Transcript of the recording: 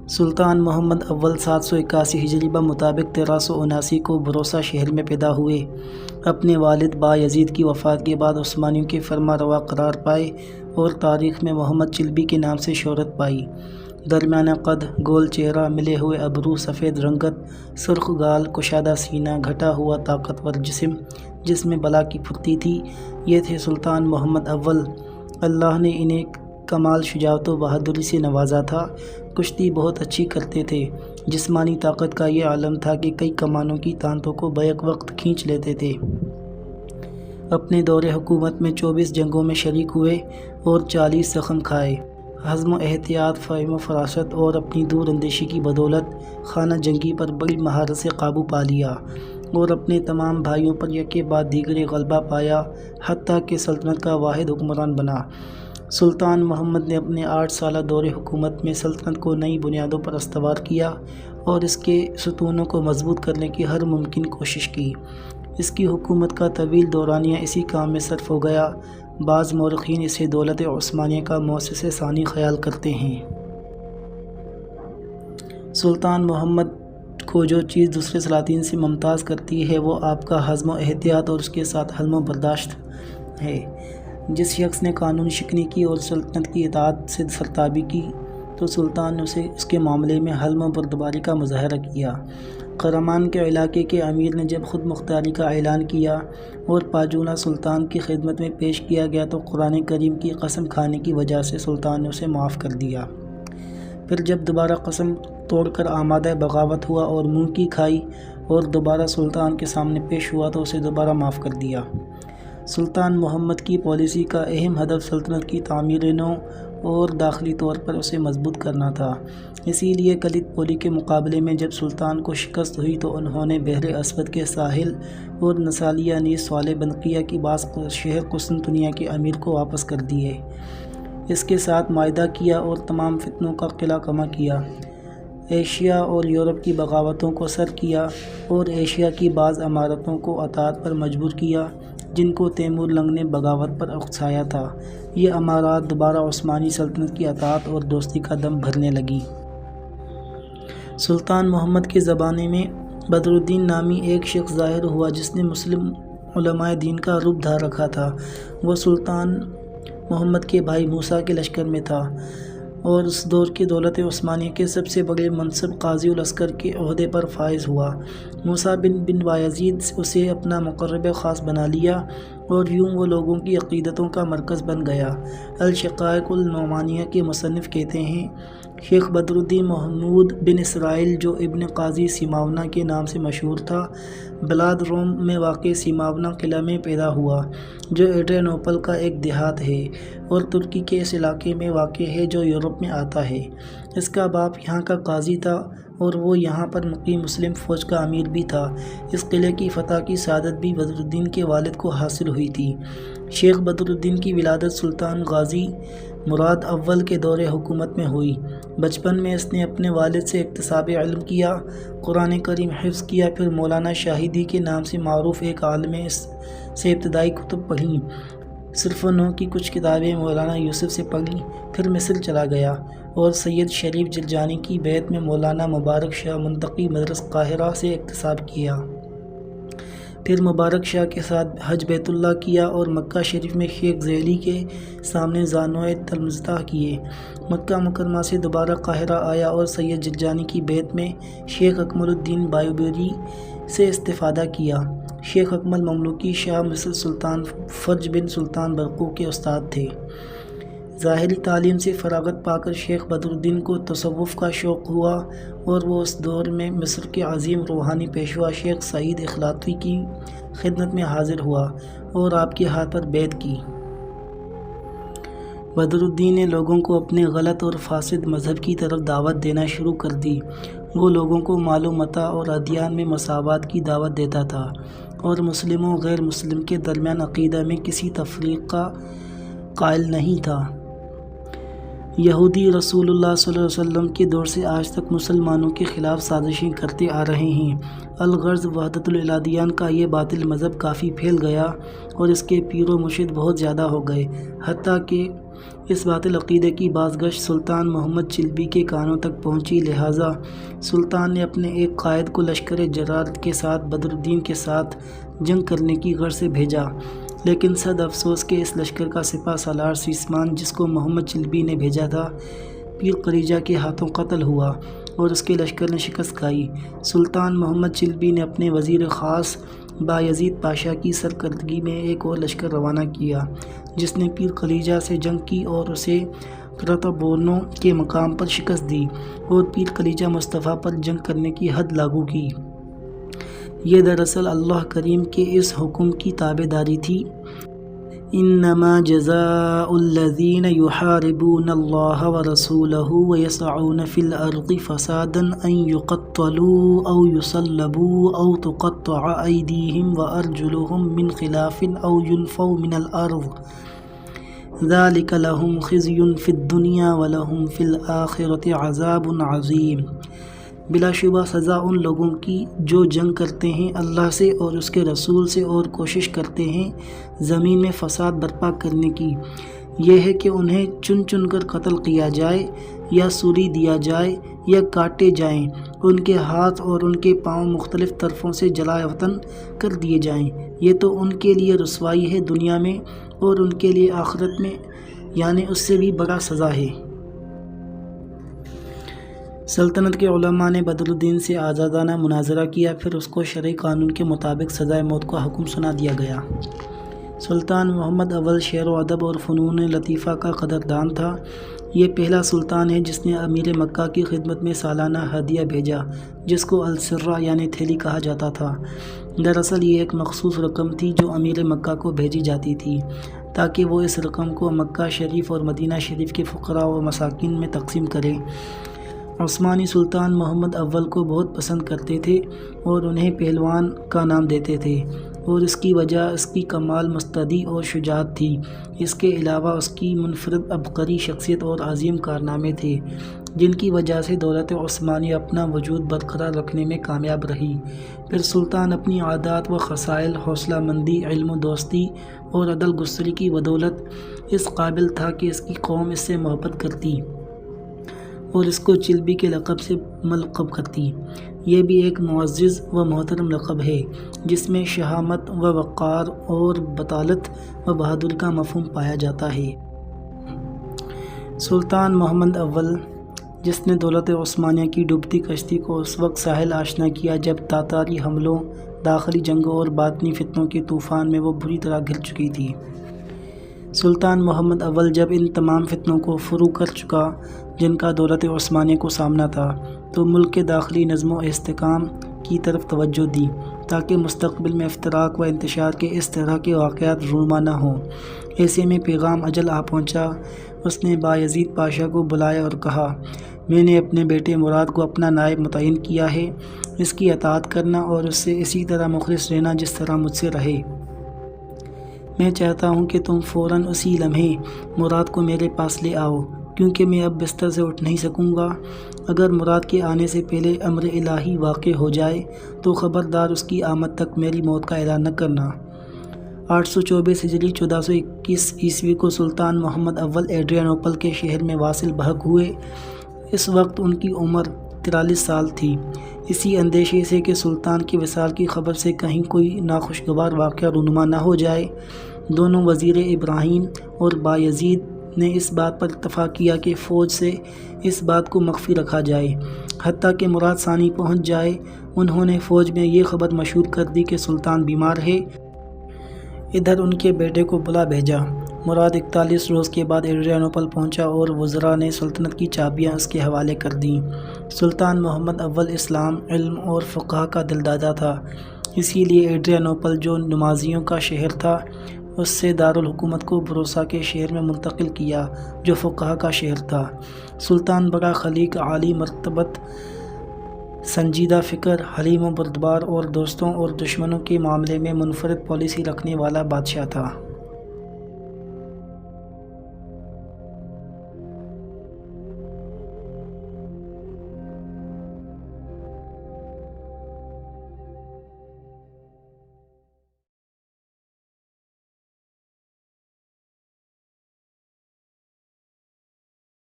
سلطان محمد اول 781 ہجری بمطابق 1379 کو بروسا شہر میں پیدا ہوئے۔ اپنے والد بایزید کی وفات کے بعد عثمانیوں کے فرما روا قرار پائے اور تاریخ میں محمد چلبی کے نام سے شہرت پائی۔ درمیانہ قد، گول چہرہ، ملے ہوئے ابرو، سفید رنگت، سرخ گال، کشادہ سینہ، گھٹا ہوا طاقتور جسم جس میں بلا کی پھرتی تھی، یہ تھے سلطان محمد اول۔ اللہ نے انہیں کمال شجاعت و بہادری سے نوازا تھا۔ کشتی بہت اچھی کرتے تھے۔ جسمانی طاقت کا یہ عالم تھا کہ کئی کمانوں کی تانتوں کو بیک وقت کھینچ لیتے تھے۔ اپنے دور حکومت میں 24 جنگوں میں شریک ہوئے اور 40 زخم کھائے۔ حزم و احتیاط، فہم و فراست اور اپنی دور اندیشی کی بدولت خانہ جنگی پر بڑی مہارت سے قابو پا لیا اور اپنے تمام بھائیوں پر یکے بعد دیگرے غلبہ پایا، حتیٰ کہ سلطنت کا واحد حکمران بنا۔ سلطان محمد نے اپنے 8 سالہ دور حکومت میں سلطنت کو نئی بنیادوں پر استوار کیا اور اس کے ستونوں کو مضبوط کرنے کی ہر ممکن کوشش کی۔ اس کی حکومت کا طویل دورانیہ اسی کام میں صرف ہو گیا۔ بعض مورخین اسے دولت عثمانیہ کا مؤسس ثانی خیال کرتے ہیں۔ سلطان محمد کو جو چیز دوسرے سلاطین سے ممتاز کرتی ہے وہ آپ کا حزم و احتیاط اور اس کے ساتھ حلم و برداشت ہے۔ جس شخص نے قانون شکنی کی اور سلطنت کی اطاعت سے سرتابی کی تو سلطان نے اس کے معاملے میں حلم و بردباری کا مظاہرہ کیا۔ کرمان کے علاقے کے امیر نے جب خود مختاری کا اعلان کیا اور پاجولا سلطان کی خدمت میں پیش کیا گیا تو قرآن کریم کی قسم کھانے کی وجہ سے سلطان نے اسے معاف کر دیا۔ پھر جب دوبارہ قسم توڑ کر آمادہ بغاوت ہوا اور منہ کی کھائی اور دوبارہ سلطان کے سامنے پیش ہوا تو اسے دوبارہ معاف کر دیا۔ سلطان محمد کی پالیسی کا اہم ہدف سلطنت کی تعمیر نو اور داخلی طور پر اسے مضبوط کرنا تھا۔ اسی لیے کلید پولی کے مقابلے میں جب سلطان کو شکست ہوئی تو انہوں نے بحر اسود کے ساحل اور نصالیہ نیز صالح بنقیہ کی بعض شہر قسطنطنیہ کے امیر کو واپس کر دیے۔ اس کے ساتھ معاہدہ کیا اور تمام فتنوں کا قلع کما کیا۔ ایشیا اور یورپ کی بغاوتوں کو سر کیا اور ایشیا کی بعض امارتوں کو اطاعت پر مجبور کیا جن کو تیمور لنگ نے بغاوت پر اکسایا تھا۔ یہ امارات دوبارہ عثمانی سلطنت کی اطاعت اور دوستی کا دم بھرنے لگی۔ سلطان محمد کے زمانے میں بدر الدین نامی ایک شخص ظاہر ہوا جس نے مسلم علماء دین کا روپ دھار رکھا تھا۔ وہ سلطان محمد کے بھائی موسیٰ کے لشکر میں تھا اور اس دور کی دولت عثمانیہ کے سب سے بڑے منصب قاضی العسکر کے عہدے پر فائز ہوا۔ موسیٰ بن بایزید اسے اپنا مقرب خاص بنا لیا اور یوں وہ لوگوں کی عقیدتوں کا مرکز بن گیا۔ الشقائق النعمانیہ کے مصنف کہتے ہیں شیخ بدر الدین محمود بن اسرائیل جو ابن قاضی سیماونا کے نام سے مشہور تھا، بلاد روم میں واقع سیماونا قلعہ میں پیدا ہوا جو ایڈریانوپل کا ایک دیہات ہے اور ترکی کے اس علاقے میں واقع ہے جو یورپ میں آتا ہے۔ اس کا باپ یہاں کا قاضی تھا اور وہ یہاں پر مقیم مسلم فوج کا امیر بھی تھا۔ اس قلعے کی فتح کی سعادت بھی بدر الدین کے والد کو حاصل ہوئی تھی۔ شیخ بدر الدین کی ولادت سلطان غازی مراد اول کے دور حکومت میں ہوئی۔ بچپن میں اس نے اپنے والد سے اکتساب علم کیا، قرآن کریم حفظ کیا، پھر مولانا شاہدی کے نام سے معروف ایک عالم سے ابتدائی کتب پڑھیں۔ صرف و نحو کی کچھ کتابیں مولانا یوسف سے پڑھیں، پھر مصر چلا گیا اور سید شریف جرجانی کی بیعت میں مولانا مبارک شاہ منتقی مدرس قاہرہ سے اکتساب کیا۔ پھر مبارک شاہ کے ساتھ حج بیت اللہ کیا اور مکہ شریف میں شیخ ذیلی کے سامنے زانوئے تلمذہ کیے۔ مکہ مکرمہ سے دوبارہ قاہرہ آیا اور سید جرجانی کی بیعت میں شیخ اکمل الدین بایبری سے استفادہ کیا۔ شیخ اکمل مملوکی شاہ مصر سلطان فرج بن سلطان برقوق کے استاد تھے۔ ظاہری تعلیم سے فراغت پا کر شیخ بدر الدین کو تصوف کا شوق ہوا اور وہ اس دور میں مصر کے عظیم روحانی پیشوا شیخ سعید اخلاقی کی خدمت میں حاضر ہوا اور آپ کے ہاتھ پر بیعت کی۔ بدر الدین نے لوگوں کو اپنے غلط اور فاسد مذہب کی طرف دعوت دینا شروع کر دی۔ وہ لوگوں کو مال و متاع اور ادیان میں مساوات کی دعوت دیتا تھا اور مسلم و غیر مسلم کے درمیان عقیدہ میں کسی تفریق کا قائل نہیں تھا۔ یہودی رسول اللہ صلی اللہ علیہ وسلم کے دور سے آج تک مسلمانوں کے خلاف سازشیں کرتے آ رہے ہیں۔ الغرض وحدت الادیان کا یہ باطل مذہب کافی پھیل گیا اور اس کے پیر و مرشد بہت زیادہ ہو گئے، حتیٰ کہ اس باطل عقیدے کی بازگشت سلطان محمد چلبی کے کانوں تک پہنچی، لہٰذا سلطان نے اپنے ایک قائد کو لشکر جرارد کے ساتھ بدر الدین کے ساتھ جنگ کرنے کی غرض سے بھیجا، لیکن صد افسوس کہ اس لشکر کا سپہ سالار سیسمان جس کو محمد چلبی نے بھیجا تھا، پیر قلیجہ کے ہاتھوں قتل ہوا اور اس کے لشکر نے شکست کھائی۔ سلطان محمد چلبی نے اپنے وزیر خاص بایزید پاشا کی سرکردگی میں ایک اور لشکر روانہ کیا، جس نے پیر قلیجہ سے جنگ کی اور اسے کرتبورنو کے مقام پر شکست دی اور پیر قلیجہ مصطفیٰ پر جنگ کرنے کی حد لاگو کی۔ یہ دراصل اللہ کریم کے اس حکم کی تابع داری تھی، انما جزاء الذین یحاربون اللہ ورسولہ ویسعون فی الارض فسادا ان یقتلوا او یصلبوا او تقطع ایدیہم وارجلہم من خلاف او ینفوا من الارض ذلک لہم خزی فی الدنیا ولہم فی الآخرۃ عذاب عظیم۔ بلا شبہ سزا ان لوگوں کی جو جنگ کرتے ہیں اللہ سے اور اس کے رسول سے اور کوشش کرتے ہیں زمین میں فساد برپا کرنے کی، یہ ہے کہ انہیں چن چن کر قتل کیا جائے یا سولی دیا جائے یا کاٹے جائیں، ان کے ہاتھ اور ان کے پاؤں مختلف طرفوں سے جلائے وطن کر دیے جائیں۔ یہ تو ان کے لیے رسوائی ہے دنیا میں اور ان کے لیے آخرت میں، یعنی اس سے بھی بڑا سزا ہے۔ سلطنت کے علماء نے بدر الدین سے آزادانہ مناظرہ کیا، پھر اس کو شرعی قانون کے مطابق سزائے موت کا حکم سنا دیا گیا۔ سلطان محمد اول شعر و ادب اور فنون لطیفہ کا قدردان تھا۔ یہ پہلا سلطان ہے جس نے امیر مکہ کی خدمت میں سالانہ ہدیہ بھیجا، جس کو السرہ یعنی تھیلی کہا جاتا تھا۔ دراصل یہ ایک مخصوص رقم تھی جو امیر مکہ کو بھیجی جاتی تھی تاکہ وہ اس رقم کو مکہ شریف اور مدینہ شریف کے فقراء و مساکین میں تقسیم کرے۔ عثمانی سلطان محمد اول کو بہت پسند کرتے تھے اور انہیں پہلوان کا نام دیتے تھے، اور اس کی وجہ اس کی کمال مستعدی اور شجاعت تھی۔ اس کے علاوہ اس کی منفرد عبقری شخصیت اور عظیم کارنامے تھے جن کی وجہ سے دولت عثمانی اپنا وجود برقرار رکھنے میں کامیاب رہی۔ پھر سلطان اپنی عادات و خصائل، حوصلہ مندی، علم و دوستی اور عدل گستری کی بدولت اس قابل تھا کہ اس کی قوم اس سے محبت کرتی اور اس کو چلبی کے لقب سے ملقب کرتی۔ یہ بھی ایک معزز و محترم لقب ہے جس میں شہامت و وقار اور بطالت و بہادری کا مفہوم پایا جاتا ہے۔ سلطان محمد اول، جس نے دولت عثمانیہ کی ڈوبتی کشتی کو اس وقت ساحل آشنا کیا جب تاتاری حملوں، داخلی جنگوں اور باطنی فتنوں کے طوفان میں وہ بری طرح گھر چکی تھی۔ سلطان محمد اول جب ان تمام فتنوں کو فرو کر چکا جن کا دولت عثمانیہ کو سامنا تھا، تو ملک کے داخلی نظم و استحکام کی طرف توجہ دی تاکہ مستقبل میں افتراق و انتشار کے اس طرح کے واقعات رونما نہ ہوں۔ ایسے میں پیغام اجل آ پہنچا۔ اس نے بایزید پاشا کو بلایا اور کہا، میں نے اپنے بیٹے مراد کو اپنا نائب متعین کیا ہے، اس کی اطاعت کرنا اور اس سے اسی طرح مخلص رہنا جس طرح مجھ سے رہے۔ میں چاہتا ہوں کہ تم فوراً اسی لمحے مراد کو میرے پاس لے آؤ، کیونکہ میں اب بستر سے اٹھ نہیں سکوں گا۔ اگر مراد کے آنے سے پہلے امر الہی واقع ہو جائے تو خبردار اس کی آمد تک میری موت کا اعلان نہ کرنا۔ 824 ہجری 1421 عیسوی کو سلطان محمد اول ایڈریانوپل کے شہر میں واصل بحق ہوئے۔ اس وقت ان کی عمر 43 سال تھی۔ اسی اندیشے سے کہ سلطان کی وصال کی خبر سے کہیں کوئی ناخوشگوار واقعہ رونما نہ ہو جائے، دونوں وزیر ابراہیم اور بایزید نے اس بات پر اتفاق کیا کہ فوج سے اس بات کو مخفی رکھا جائے حتیٰ کہ مراد ثانی پہنچ جائے۔ انہوں نے فوج میں یہ خبر مشہور کر دی کہ سلطان بیمار ہے۔ ادھر ان کے بیٹے کو بلا بھیجا۔ مراد 41 روز کے بعد ایڈریانوپل پہنچا اور وزراء نے سلطنت کی چابیاں اس کے حوالے کر دیں۔ سلطان محمد اول اسلام، علم اور فقہ کا دلدادہ تھا، اسی لیے ایڈریانوپل جو نمازیوں کا شہر تھا اس سے دارالحکومت کو بروسا کے شہر میں منتقل کیا جو فقہ کا شہر تھا۔ سلطان بڑا خلیق، عالی مرتبت، سنجیدہ فکر، حلیم و بردبار اور دوستوں اور دشمنوں کے معاملے میں منفرد پالیسی رکھنے والا بادشاہ تھا۔